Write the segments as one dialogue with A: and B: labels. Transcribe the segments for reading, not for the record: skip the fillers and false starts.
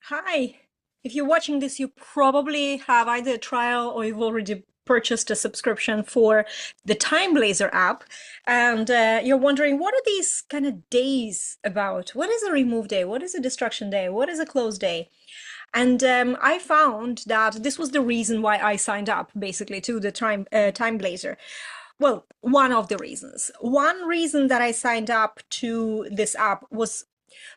A: Hi. If you're watching this, you probably have either a trial or you've already purchased a subscription for the Timeblazr app. And you're wondering, what are these kind of days about? What is a remove day? What is a destruction day? What is a close day? And I found that this was the reason why I signed up, basically, to the Timeblazr. Well, one of the reasons. One reason that I signed up to this app was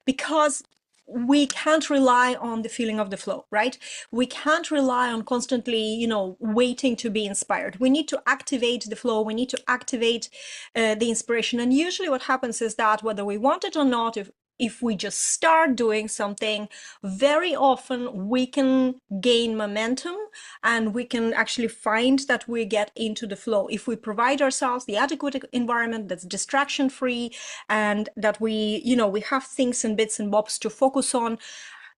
A: because we can't rely on the feeling of the flow, right? We can't rely on constantly, waiting to be inspired. We need to activate the flow. We need to activate the inspiration. And usually what happens is that whether we want it or not, if we just start doing something, very often we can gain momentum and we can actually find that we get into the flow if we provide ourselves the adequate environment that's distraction free, and that we have things and bits and bobs to focus on.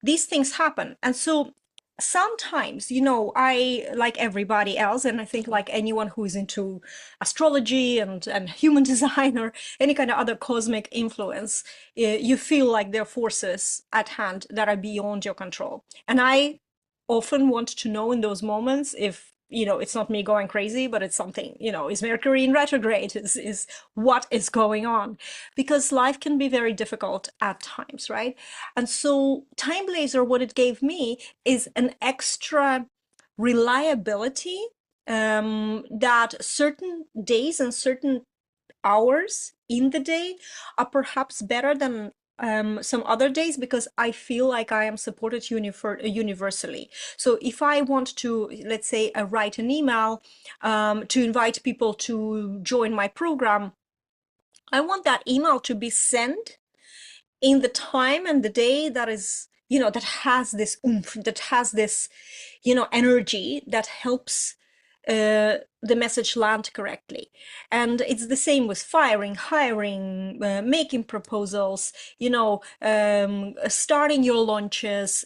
A: These things happen. And so sometimes, I, like everybody else, and I think like anyone who is into astrology and human design or any kind of other cosmic influence, you feel like there are forces at hand that are beyond your control. And I often want to know in those moments if it's not me going crazy, but it's something, is Mercury in retrograde, is what is going on, because life can be very difficult at times, right? And so Timeblazr, what it gave me is an extra reliability, that certain days and certain hours in the day are perhaps better than some other days, because I feel like I am supported universally. So if I want to, let's say, write an email to invite people to join my program, I want that email to be sent in the time and the day that is, that has this oomph, that has this, energy that helps the message land correctly. And it's the same with firing, hiring, making proposals, starting your launches,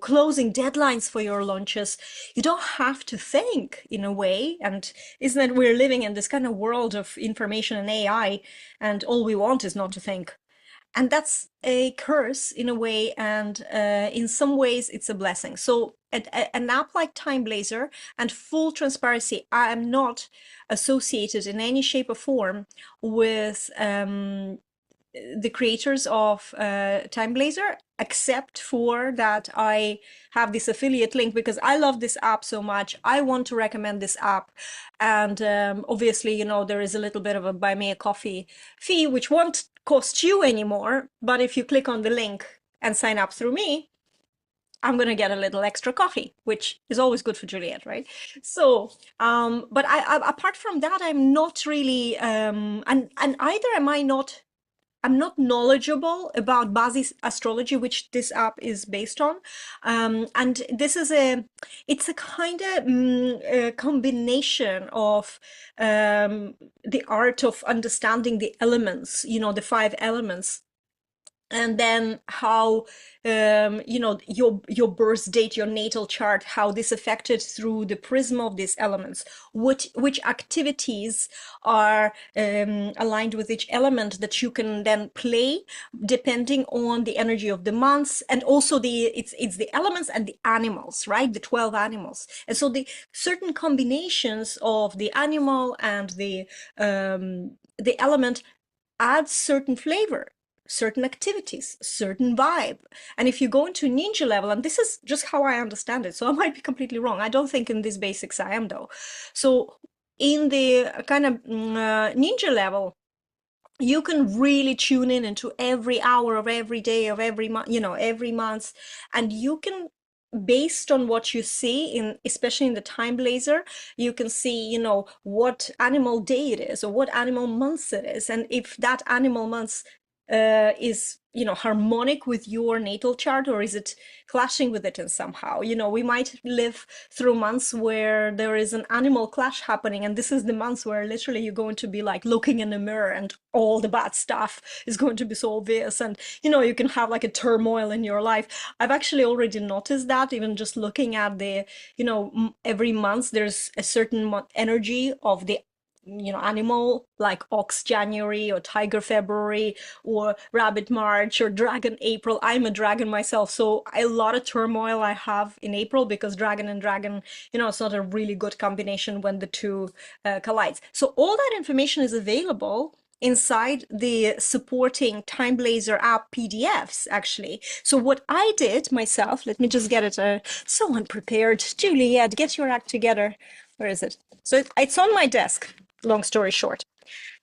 A: closing deadlines for your launches. You don't have to think, in a way. And isn't it, we're living in this kind of world of information and AI, and all we want is not to think. And that's a curse in a way, and in some ways it's a blessing. So an app like Timeblazr, and full transparency, I am not associated in any shape or form with the creators of Timeblazr, except for that I have this affiliate link because I love this app so much. I want to recommend this app. And obviously, there is a little bit of a buy me a coffee fee, which won't cost you anymore. But if you click on the link and sign up through me, I'm going to get a little extra coffee, which is always good for Juliette, right? So, but apart from that, I'm not really, and either am I not, I'm not knowledgeable about Bazi's astrology, which this app is based on. And this is it's a kind of a combination of the art of understanding the elements, the five elements, and then how your birth date, your natal chart, how this affected through the prism of these elements, which activities are aligned with each element that you can then play depending on the energy of the months, and also it's the elements and the animals, right? The 12 animals. And so the certain combinations of the animal and the element add certain flavor, certain activities, certain vibe. And if you go into ninja level, and this is just how I understand it, so I might be completely wrong. I don't think in these basics I am, though. So in the kind of ninja level, you can really tune in into every hour of every day of every month, every month, and you can, based on what you see in, especially in the Timeblazr, you can see, what animal day it is or what animal month it is, and if that animal month is harmonic with your natal chart, or is it clashing with it in somehow. We might live through months where there is an animal clash happening, and this is the months where literally you're going to be like looking in the mirror and all the bad stuff is going to be so obvious, and you can have like a turmoil in your life. I've actually already noticed that, even just looking at the every month there's a certain energy of the animal like ox January or tiger February or rabbit March or dragon April. I'm a dragon myself, so a lot of turmoil I have in April because dragon and dragon, it's not a really good combination when the two collides. So all that information is available inside the supporting Timeblazr app PDFs, actually. So what I did myself, let me just get it, so unprepared. Juliette, get your act together. Where is it? So it's on my desk, long story short.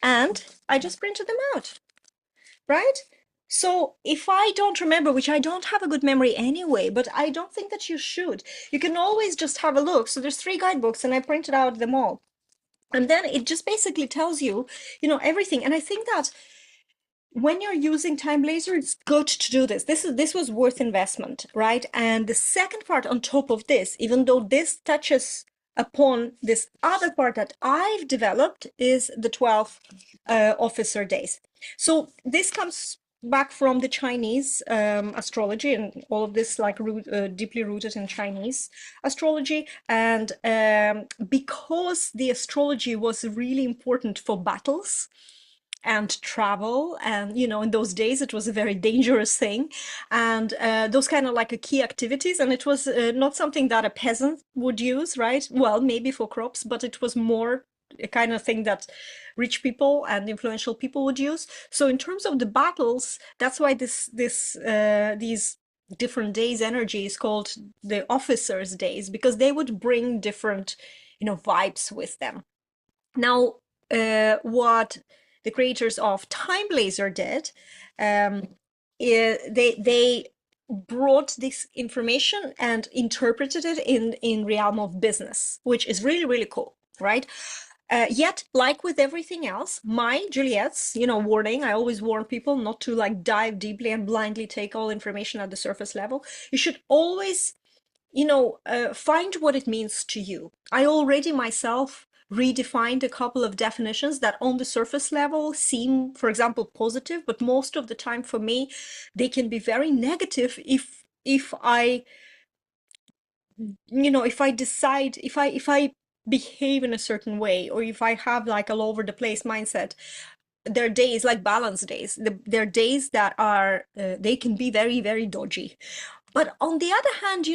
A: And I just printed them out, right? So if I don't remember, which I don't have a good memory anyway, but I don't think that you should, you can always just have a look. So there's 3 guidebooks and I printed out them all. And then it just basically tells you, everything. And I think that when you're using Timeblazr, it's good to do this. This was worth investment, right? And the second part on top of this, even though this touches upon this other part that I've developed, is the 12 officer days. So this comes back from the Chinese astrology, and all of this deeply rooted in Chinese astrology. And because the astrology was really important for battles and travel, and in those days it was a very dangerous thing, and those kind of like a key activities, and it was not something that a peasant would use, right? Well, maybe for crops, but it was more a kind of thing that rich people and influential people would use. So in terms of the battles, that's why these different days energy is called the officers days, because they would bring different vibes with them. Now, what the creators of Timeblazr did, they brought this information and interpreted it in realm of business, which is really, really cool, right? Yet, like with everything else, my Juliette's, warning, I always warn people not to like dive deeply and blindly take all information at the surface level. You should always, find what it means to you. I already myself redefined a couple of definitions that on the surface level seem, for example, positive, but most of the time for me, they can be very negative if I decide, if I behave in a certain way, or if I have like all over the place mindset. There are days like balance days. There are days that are, they can be very, very dodgy. But on the other hand,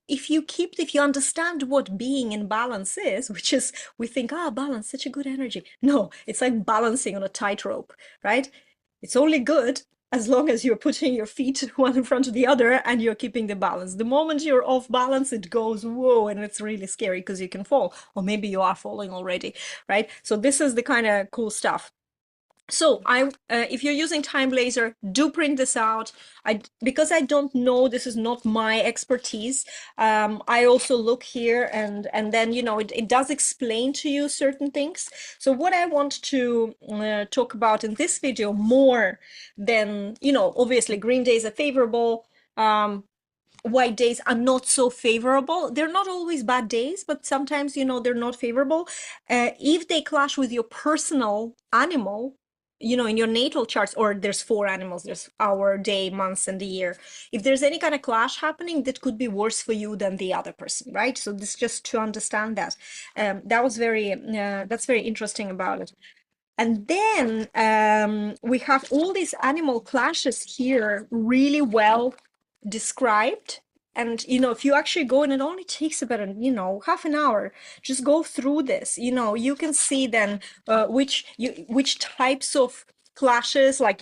A: if you understand what being in balance is, which is, we think, balance, such a good energy. No, it's like balancing on a tightrope, right? It's only good as long as you're putting your feet one in front of the other and you're keeping the balance. The moment you're off balance, it goes, whoa, and it's really scary because you can fall, or maybe you are falling already, right? So this is the kind of cool stuff. So if you're using Timeblazr, do print this out. Because I don't know, this is not my expertise. I also look here and then, it does explain to you certain things. So what I want to talk about in this video more than, obviously green days are favorable. White days are not so favorable. They're not always bad days, but sometimes, they're not favorable. If they clash with your personal animal, in your natal charts, or there's 4 animals, there's hour, day, months, and the year. If there's any kind of clash happening, that could be worse for you than the other person, right? So this just to understand that. That's very interesting about it. And then we have all these animal clashes here really well described. And, if you actually go, and it only takes about, half an hour, just go through this, you can see then which types of clashes, like,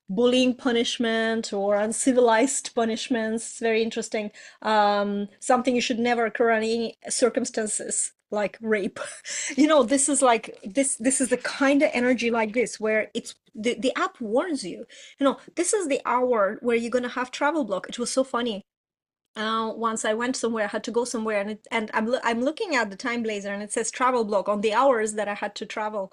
A: bullying punishment or uncivilized punishments, very interesting. Something you should never occur in any circumstances, like rape. This is like, this is the kind of energy like this, where it's, the app warns you, this is the hour where you're going to have travel block. It was so funny. Once I went somewhere, I had to go somewhere, and I'm looking at the Timeblazr, and it says travel block on the hours that I had to travel.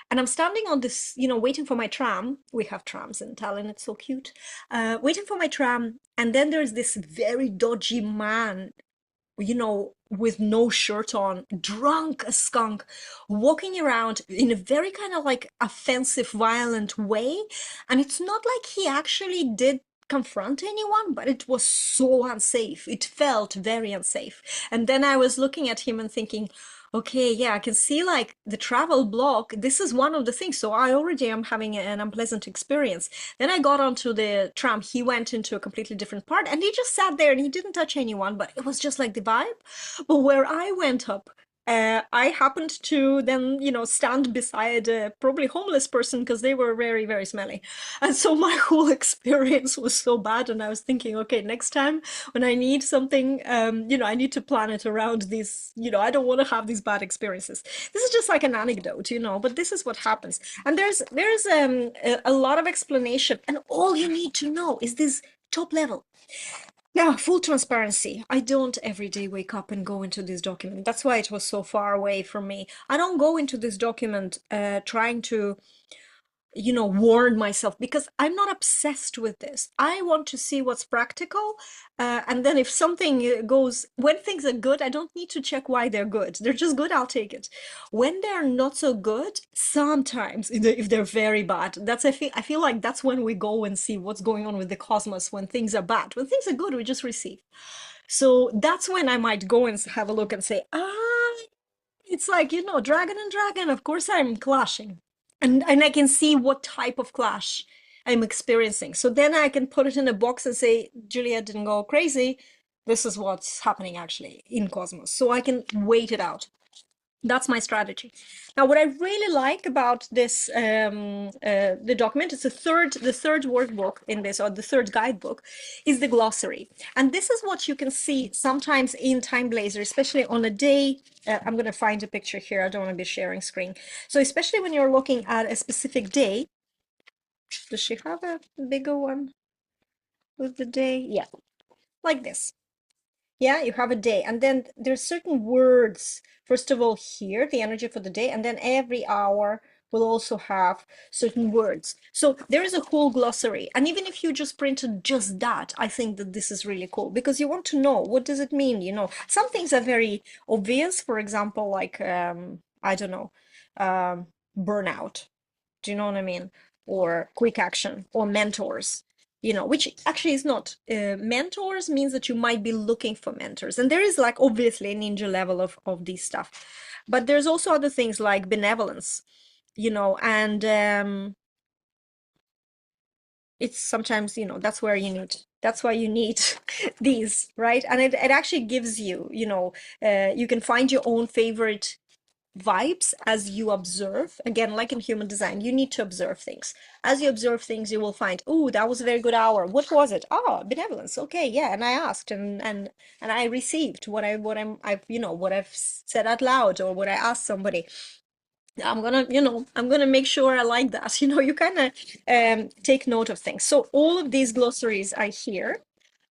A: And I'm standing on this, waiting for my tram. We have trams in Tallinn, it's so cute. Waiting for my tram, and then there's this very dodgy man, with no shirt on, drunk as skunk, walking around in a very kind of like offensive, violent way. And it's not like he actually did confront anyone, but it was so unsafe. It felt very unsafe. And then I was looking at him and thinking, Okay, yeah, I can see like the travel blog. This is one of the things. So I already am having an unpleasant experience. Then I got onto the tram. He went into a completely different part and he just sat there and he didn't touch anyone, but it was just like the vibe. But where I went up, I happened to then, stand beside a probably homeless person because they were very, very smelly. And so my whole experience was so bad. And I was thinking, okay, next time when I need something, I need to plan it around these, I don't want to have these bad experiences. This is just like an anecdote, but this is what happens. And there's a lot of explanation, and all you need to know is this top level. Now, full transparency. I don't every day wake up and go into this document. That's why it was so far away from me. I don't go into this document trying to warn myself because I'm not obsessed with this. I want to see what's practical. And then if something goes, when things are good, I don't need to check why they're good. They're just good, I'll take it. When they're not so good, sometimes if they're very bad, I feel like that's when we go and see what's going on with the cosmos when things are bad. When things are good, we just receive. So that's when I might go and have a look and say, it's like, dragon and dragon, of course I'm clashing. And I can see what type of clash I'm experiencing. So then I can put it in a box and say, Juliette didn't go crazy. This is what's happening actually in Cosmos. So I can wait it out. That's my strategy. Now, what I really like about this the document is the third workbook in this, or the third guidebook, is the glossary. And this is what you can see sometimes in Timeblazr, especially on a day. I'm going to find a picture here. I don't want to be sharing screen. So especially when you're looking at a specific day, does she have a bigger one with the day? Yeah, like this. Yeah, you have a day, and then there's certain words. First of all, here, the energy for the day, and then every hour will also have certain words. So there is a whole glossary. And even if you just printed just that, I think that this is really cool because you want to know what does it mean, Some things are very obvious, for example, like I don't know, burnout. Do you know what I mean? Or quick action or mentors, which actually is not. Mentors means that you might be looking for mentors. And there is like obviously a ninja level of these stuff. But there's also other things like benevolence, and it's sometimes, that's why you need these, right? And it actually gives you, you can find your own favorite vibes as you observe. Again, like in human design, you need to observe things. As you observe things, you will find, oh, that was a very good hour. What was it? Oh, benevolence. Okay, yeah. And I asked, and I received what I've said out loud, or what I asked somebody. I'm gonna make sure I like that. You kind of take note of things. So all of these glossaries are here.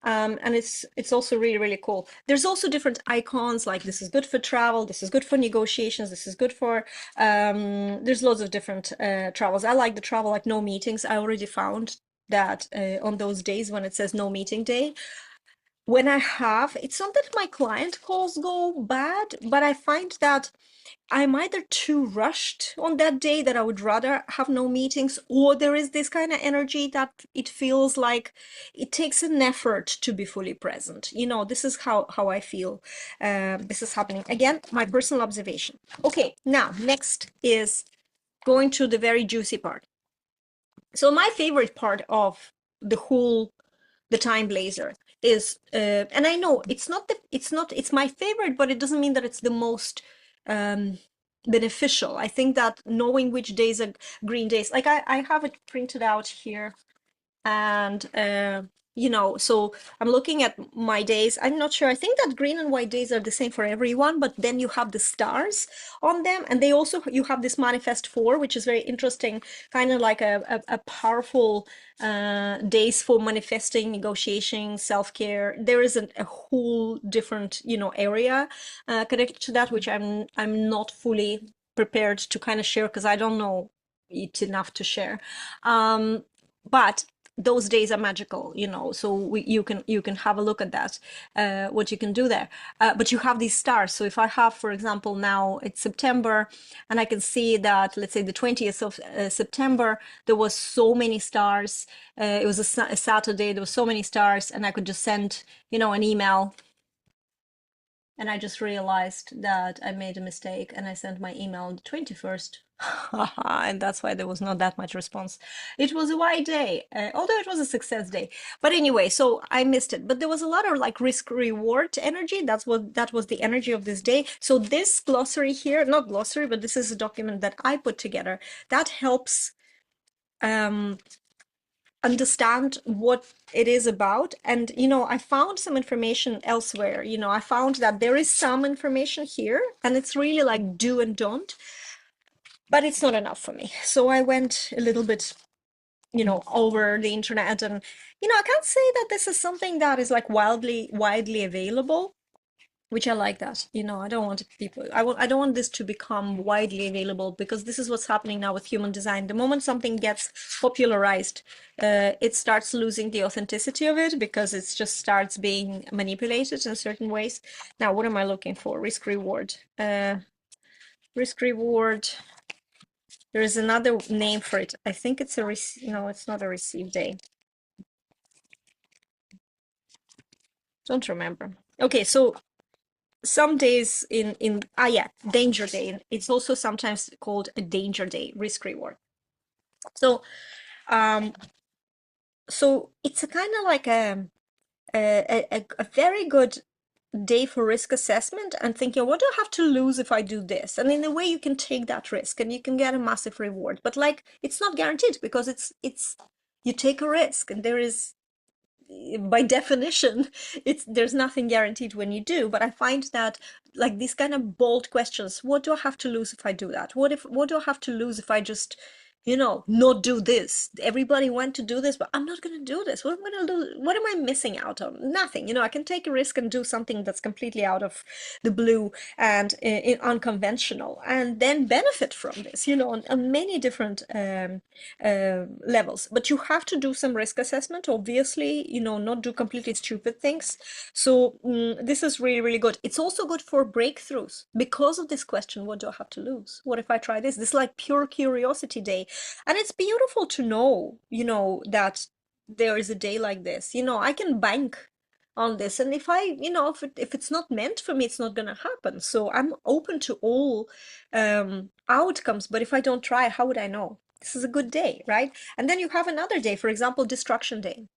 A: And it's also really, really cool. There's also different icons, like this is good for travel, this is good for negotiations, this is good for there's loads of different travels. I like the travel like no meetings. I already found that on those days when it says no meeting day, when it's not that my client calls go bad, but I find that I'm either too rushed on that day that I would rather have no meetings, or there is this kind of energy that it feels like it takes an effort to be fully present. This is how I feel this is happening. Again, my personal observation. Okay, now next is going to the very juicy part. So my favorite part of the Timeblazr is, and I know it's my favorite, but it doesn't mean that it's the most beneficial. I think that knowing which days are green days, like I have it printed out here, and so I'm looking at my days. I'm not sure. I think that green and white days are the same for everyone, but then you have the stars on them, and you have this manifest 4, which is very interesting, kind of like a powerful days for manifesting, negotiating, self-care. There is a whole different area connected to that, which I'm not fully prepared to kind of share because I don't know it enough to share. But those days are magical, so you can have a look at that, what you can do there. But you have these stars. So if I have, for example, now it's September, and I can see that, let's say the 20th of September, there was so many stars. It was a Saturday, there was so many stars, and I could just send, an email and I just realized that I made a mistake and I sent my email on the 21st. And that's why there was not that much response. It was a white day, although it was a success day. But anyway, so I missed it. But there was a lot of like risk reward energy. That was the energy of this day. So this glossary here, not glossary, but this is a document that I put together that helps um, understand what it is about. And I found some information elsewhere. I found that there is some information here, and it's really like do and don't, but it's not enough for me. So I went a little bit over the internet, and I can't say that this is something that is like widely available, which I like that. I don't want people, I don't want this to become widely available, because this is what's happening now with human design. The moment something gets popularized, it starts losing the authenticity of it, because it just starts being manipulated in certain ways. Now, what am I looking for? Risk reward. Risk reward. There is another name for it. I think it's no, it's not a receive day. Don't remember. Okay, so some days yeah, danger day. It's also sometimes called a danger day, risk reward. So so it's a kind of like a very good day for risk assessment and thinking, what do I have to lose if I do this? And in a way, you can take that risk and you can get a massive reward. But like, it's not guaranteed, because it's you take a risk, and there is, by definition, there's nothing guaranteed when you do. But I find that like these kind of bold questions, what do I have to lose if I do that? What do I have to lose if I just not do this? Everybody went to do this, but I'm not going to do this. What am I going to do? What am I missing out on? Nothing. I can take a risk and do something that's completely out of the blue and unconventional, and then benefit from this, on many different levels. But you have to do some risk assessment, obviously, not do completely stupid things. So this is really, really good. It's also good for breakthroughs because of this question, what do I have to lose? What if I try this? This is like pure curiosity day. And it's beautiful to know, that there is a day like this. I can bank on this. And if if it's not meant for me, it's not going to happen. So I'm open to all outcomes. But if I don't try, how would I know? This is a good day, right? And then you have another day, for example, destruction day.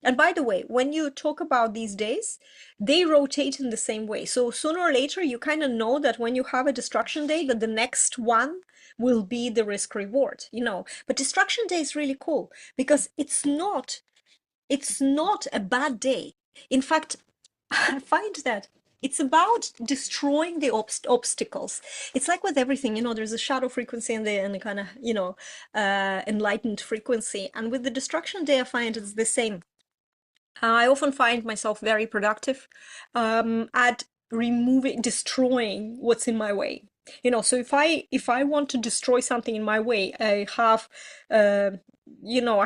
A: And by the way, when you talk about these days, they rotate in the same way. So sooner or later, you kind of know that when you have a destruction day, that the next one will be the risk reward, But destruction day is really cool, because it's not a bad day. In fact, I find that it's about destroying the obstacles. It's like with everything, there's a shadow frequency and the kind of, enlightened frequency. And with the destruction day, I find it's the same. I often find myself very productive at destroying what's in my way. So if I want to destroy something in my way, I have I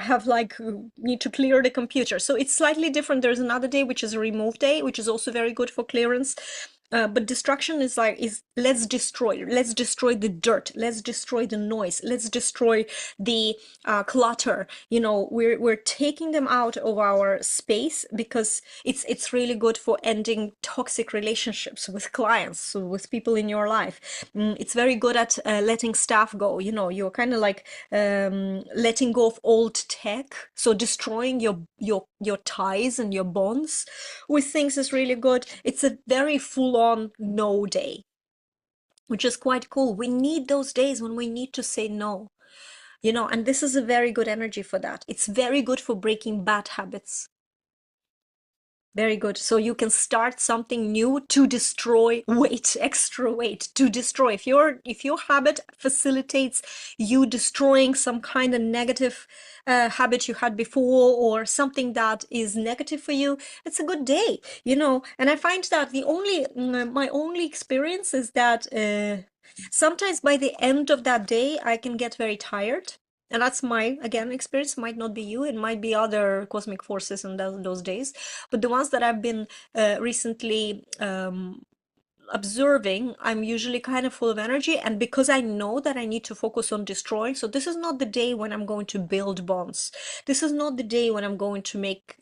A: have like need to clear the computer. So it's slightly different. There's another day which is a remove day, which is also very good for clearance. But destruction is let's destroy the dirt, let's destroy the noise, let's destroy the clutter. We're taking them out of our space, because it's really good for ending toxic relationships with clients, so with people in your life. It's very good at letting staff go. You're kind of like letting go of old tech, so destroying your ties and your bonds with things is really good. It's a very full-on no day, which is quite cool. We need those days when we need to say no, and this is a very good energy for that. It's very good for breaking bad habits. Very good. So you can start something new to destroy extra weight, to destroy. If your habit facilitates you destroying some kind of negative habit you had before, or something that is negative for you, it's a good day, And I find that my only experience is that sometimes by the end of that day, I can get very tired. And that's my, again, experience. Might not be you. It might be other cosmic forces in those days. But the ones that I've been recently observing, I'm usually kind of full of energy. And because I know that I need to focus on destroying, so this is not the day when I'm going to build bonds. This is not the day when I'm going to make,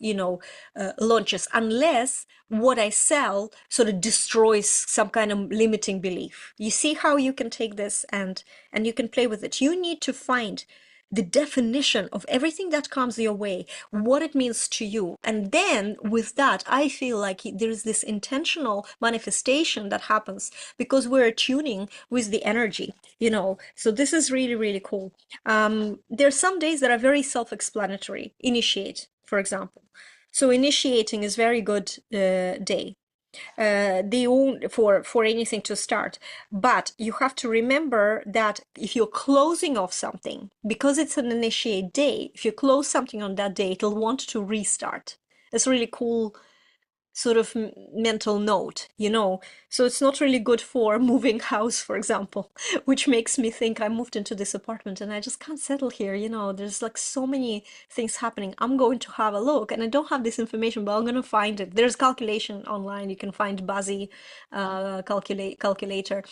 A: launches, unless what I sell sort of destroys some kind of limiting belief. You see how you can take this and you can play with it. You need to find the definition of everything that comes your way, what it means to you. And then with that, I feel like there is this intentional manifestation that happens because we're tuning with the energy. So this is really, really cool. There's some days that are very self-explanatory. Initiate, for example. So initiating is very good day the for anything to start. But you have to remember that if you're closing off something, because it's an initiate day, if you close something on that day, it'll want to restart. It's really cool sort of mental note. So it's not really good for moving house, for example, which makes me think I moved into this apartment and I just can't settle here. There's like so many things happening. I'm going to have a look, and I don't have this information, but I'm going to find it. There's calculation online. You can find Bazi calculator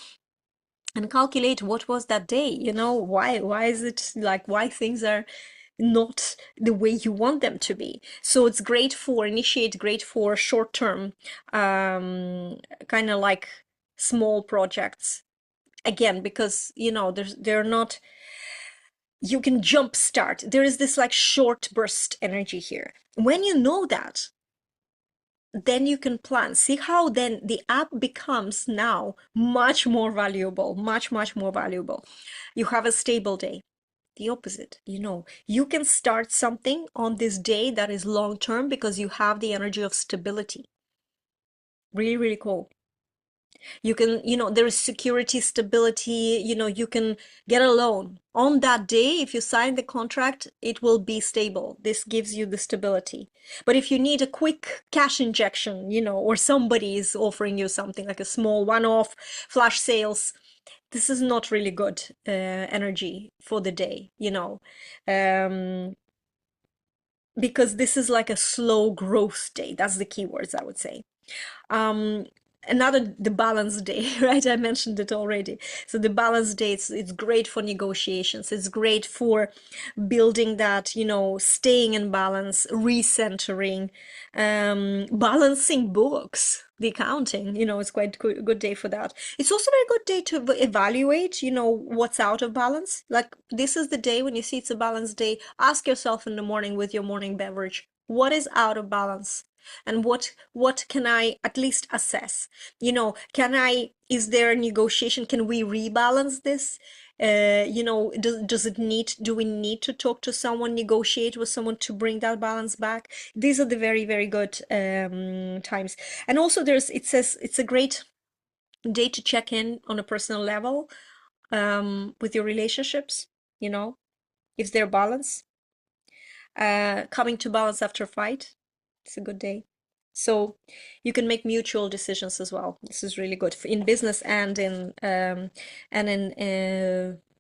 A: and calculate what was that day. Why is it like, why things are not the way you want them to be. So it's great for great for short term, kind of like small projects. Again, because they're not, you can jump start. There is this like short burst energy here. When you know that, then you can plan. See how then the app becomes now much more valuable, much, much more valuable. You have a stable day. The opposite, you can start something on this day that is long term because you have the energy of stability. Really, really cool. You can, there is security, stability, you can get a loan on that day. If you sign the contract, it will be stable. This gives you the stability. But if you need a quick cash injection, or somebody is offering you something like a small one-off flash sales, this is not really good energy for the day. Because this is like a slow growth day. That's the keywords I would say. Um, the balance day, right? I mentioned it already. So the balance day, it's great for negotiations. It's great for building that, staying in balance, recentering, balancing books, the accounting, it's quite good day for that. It's also a very good day to evaluate, what's out of balance. Like this is the day when you see it's a balanced day, ask yourself in the morning with your morning beverage, what is out of balance? And what can I at least assess? Is there a negotiation? Can we rebalance this? Do we need to talk to someone, negotiate with someone to bring that balance back? These are the very, very good times. And also it says it's a great day to check in on a personal level with your relationships, if they're balanced. Coming to balance after fight. It's a good day. So you can make mutual decisions as well. This is really good in business and in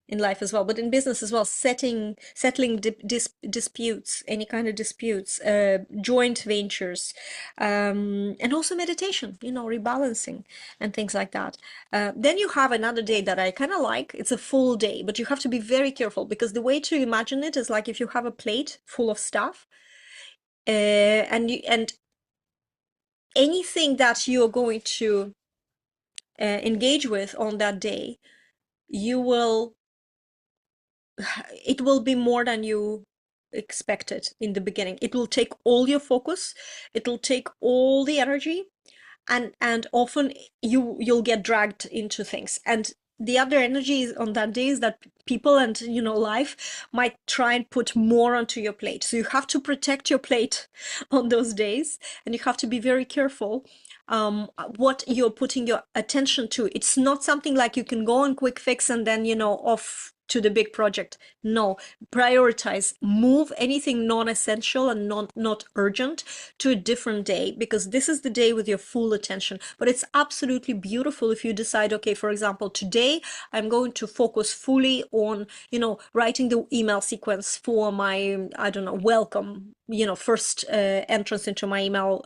A: life as well. But in business as well, settling disputes, any kind of disputes, joint ventures, and also meditation. Rebalancing and things like that. Then you have another day that I kind of like. It's a full day, but you have to be very careful because the way to imagine it is like if you have a plate full of stuff. And anything that you're going to engage with on that day, it will be more than you expected in the beginning. It will take all your focus, it will take all the energy, and often you'll get dragged into things. And the other energy on that day is that people and life might try and put more onto your plate, so you have to protect your plate on those days, and you have to be very careful what you're putting your attention to. It's not something like you can go on quick fix and then off to the big project. No, prioritize, move anything non-essential and not urgent to a different day, because this is the day with your full attention. But it's absolutely beautiful if you decide, okay, for example, today I'm going to focus fully on, writing the email sequence for my, I don't know, welcome, first entrance into my email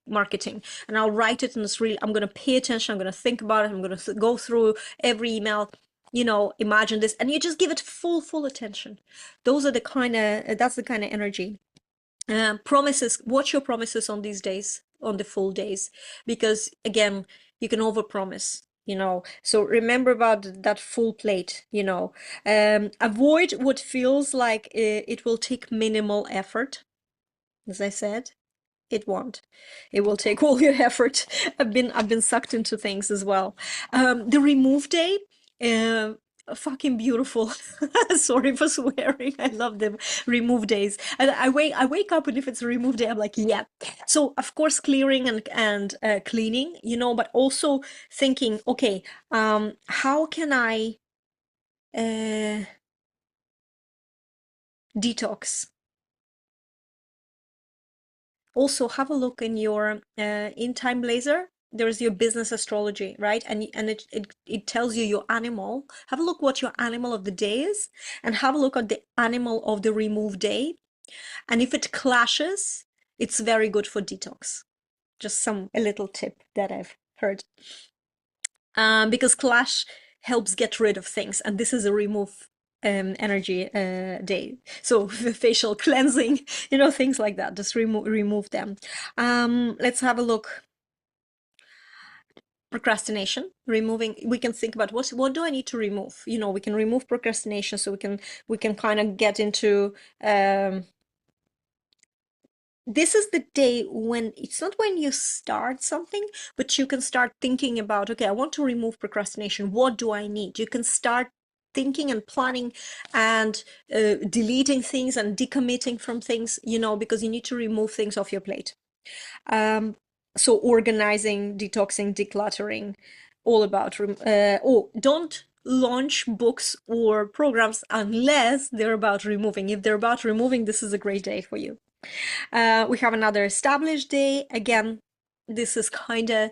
A: marketing, and I'll write it, and I'm going to pay attention, I'm going to think about it, I'm going to go through every email, imagine this, and you just give it full attention. That's the kind of energy. Promises, watch your promises on these days, on the full days, because again, you can overpromise, so remember about that full plate. Avoid what feels like it will take minimal effort. As I said, it won't. It will take all your effort. I've been sucked into things as well. The remove day, uh, fucking beautiful. Sorry for swearing. I love them remove days. And I wake up, and if it's a remove day, I'm like, yeah. So of course clearing and cleaning, but also thinking, okay, how can I detox? Also, have a look in your in Timeblazr. There's your business astrology, right? And it tells you your animal. Have a look what your animal of the day is, and have a look at the animal of the remove day. And if it clashes, it's very good for detox. Just a little tip that I've heard. Because clash helps get rid of things, and this is a remove energy day. So facial cleansing, things like that. Just remove them. Let's have a look. Procrastination, removing. We can think about what do I need to remove. We can remove procrastination, so we can kind of get into. This is the day when it's not when you start something, but you can start thinking about, okay, I want to remove procrastination. What do I need? You can start thinking and planning and deleting things and decommitting from things, because you need to remove things off your plate. So organizing, detoxing, decluttering, all about, don't launch books or programs unless they're about removing. If they're about removing, this is a great day for you. We have another established day. Again, this is kind of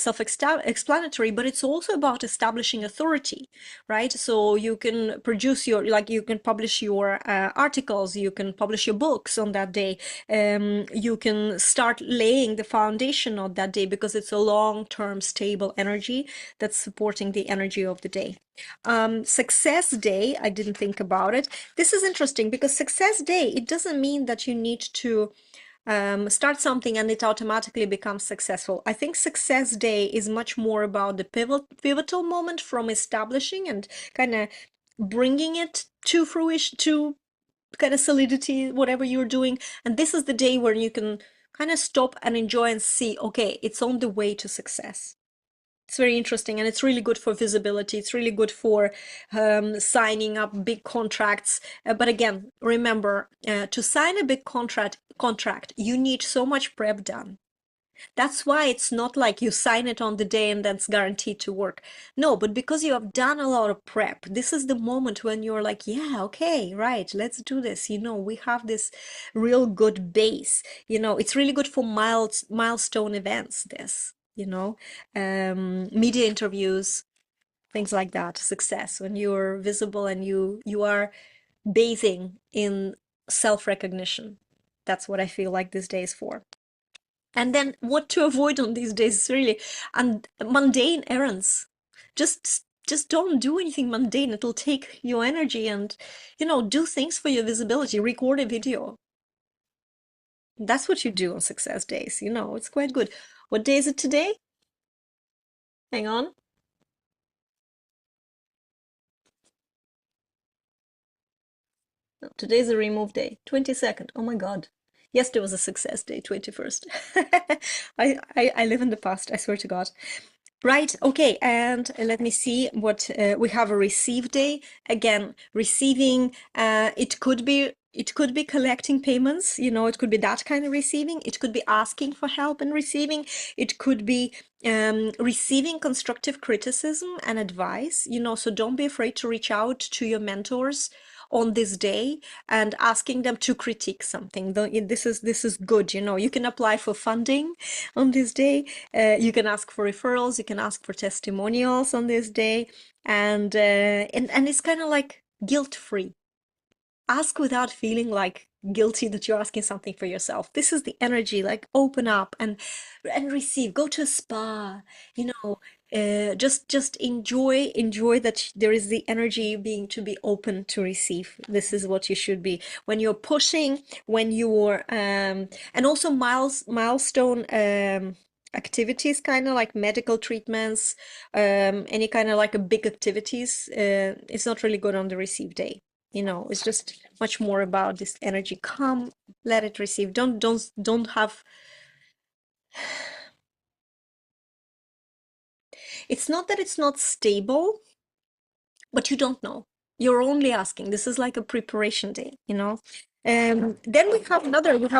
A: self-explanatory, but it's also about establishing authority, right? So you can produce you can publish your articles, you can publish your books on that day. You can start laying the foundation on that day, because it's a long-term stable energy that's supporting the energy of the day. Success day, I didn't think about it. This is interesting, because success day, it doesn't mean that you need to start something and it automatically becomes successful. I think success day is much more about the pivotal moment from establishing and kind of bringing it to fruition, to kind of solidity, whatever you're doing. And this is the day where you can kind of stop and enjoy and see, okay, it's on the way to success. It's very interesting, and it's really good for visibility. It's really good for signing up big contracts. But again, remember, to sign a big contract, you need so much prep done. That's why it's not like you sign it on the day and that's guaranteed to work. No, but because you have done a lot of prep, this is the moment when you're like, yeah, okay, right, let's do this. We have this real good base. It's really good for milestone events, this. Media interviews, things like that, success, when you're visible and you are bathing in self-recognition. That's what I feel like this day is for. And then what to avoid on these days is really mundane errands. Just don't do anything mundane. It'll take your energy, and do things for your visibility. Record a video. That's what you do on success days. It's quite good. What day is it today? Hang on. No, today's a remove day, 22nd. Oh my God. Yesterday was a success day, 21st. I live in the past, I swear to God. Right, okay, and let me see what we have. A receive day. Again, receiving, it could be it could be collecting payments, it could be that kind of receiving. It could be asking for help and receiving. It could be receiving constructive criticism and advice, so don't be afraid to reach out to your mentors on this day and asking them to critique something. This is good, you can apply for funding on this day. You can ask for referrals, you can ask for testimonials on this day, and it's kind of like guilt-free. Ask without feeling like guilty that you're asking something for yourself. This is the energy, like open up and receive. Go to a spa, you know, just enjoy that there is the energy being to be open to receive. This is what you should be when you're pushing, when you're and also milestone activities, kind of like medical treatments, any kind of like a big activities. It's not really good on the receive day. It's just much more about this energy. Come, let it receive. Don't have. It's not that it's not stable, but you don't know. You're only asking. This is like a preparation day. Then we have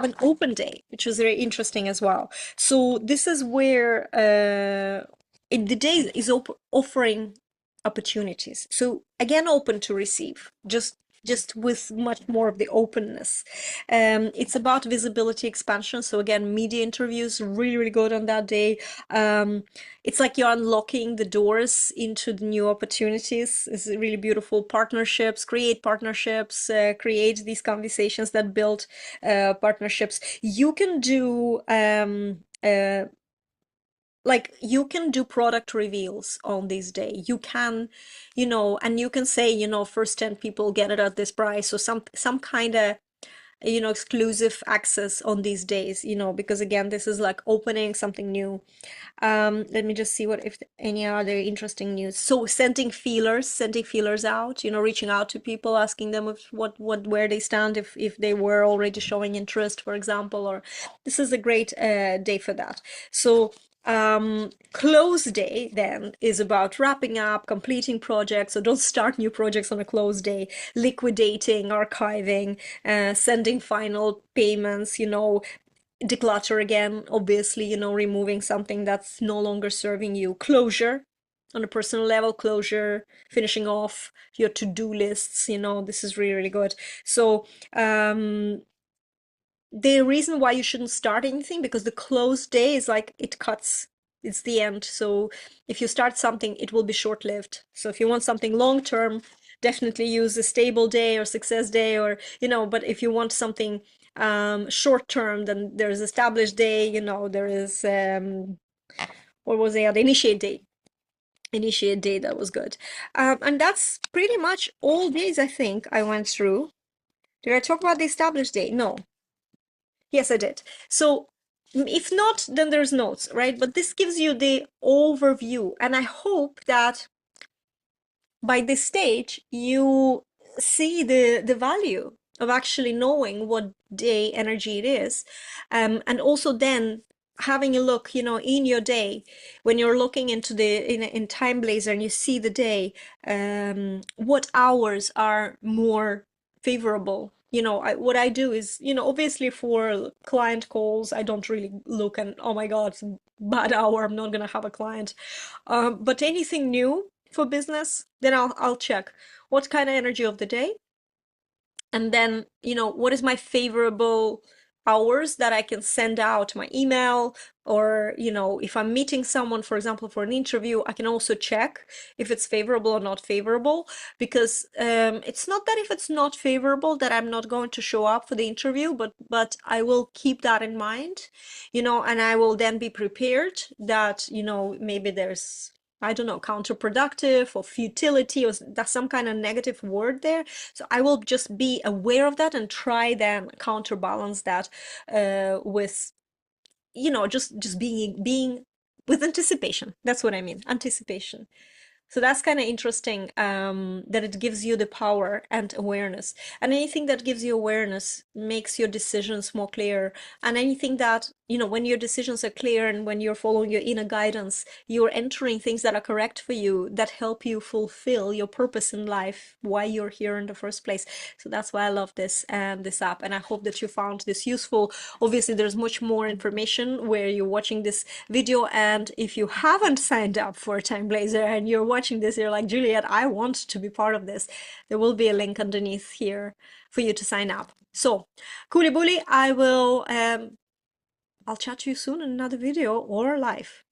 A: an open day, which is very interesting as well. So this is where the day is offering opportunities. So again, open to receive, just with much more of the openness. It's about visibility expansion. So again, media interviews, really, really good on that day. It's like you're unlocking the doors into the new opportunities. It's really beautiful. Partnerships, create these conversations that build partnerships. You can do like you can do product reveals on this day. You can, and you can say, first 10 people get it at this price, or some kind of exclusive access on these days, because again, this is like opening something new. Let me just see if any other interesting news. So sending feelers out, reaching out to people, asking them where they stand, if they were already showing interest, for example, or this is a great day for that. So close day then is about wrapping up, completing projects. So don't start new projects on a close day. Liquidating, archiving, sending final payments, declutter again, obviously, removing something that's no longer serving you. Closure on a personal level, closure, finishing off your to-do lists, this is really, really good. So the reason why you shouldn't start anything, because the close day is like it cuts, it's the end. So if you start something, it will be short-lived. So if you want something long-term, definitely use a stable day or success day, or but if you want something short-term, then there's established day, there is what was the other, initiate day, that was good. And that's pretty much all days I think I went through. Did I talk about the established day? No. Yes, I did. So if not, then there's notes, right? But this gives you the overview. And I hope that by this stage, you see the value of actually knowing what day energy it is. And also then having a look, in your day, when you're looking into in Timeblazr and you see the day, what hours are more favorable. What I do is, obviously for client calls, I don't really look and, oh my God, it's a bad hour, I'm not gonna have a client. But anything new for business, then I'll check what kind of energy of the day, and then what is my favorable hours that I can send out my email, or if I'm meeting someone, for example, for an interview, I can also check if it's favorable or not favorable, because it's not that if it's not favorable that I'm not going to show up for the interview, but I will keep that in mind, and I will then be prepared that maybe there's, I don't know, counterproductive or futility, or that's some kind of negative word there. So I will just be aware of that and try then counterbalance that with, just being with anticipation. That's what I mean, anticipation. So that's kind of interesting, that it gives you the power and awareness. And anything that gives you awareness makes your decisions more clear. And anything that, when your decisions are clear and when you're following your inner guidance, you're entering things that are correct for you, that help you fulfill your purpose in life, why you're here in the first place. So that's why I love this app. And I hope that you found this useful. Obviously, there's much more information where you're watching this video. And if you haven't signed up for Timeblazr and you're watching this, you're like, Juliette, I want to be part of this. There will be a link underneath here for you to sign up. So, Cooley Bully, I'll chat to you soon in another video or live.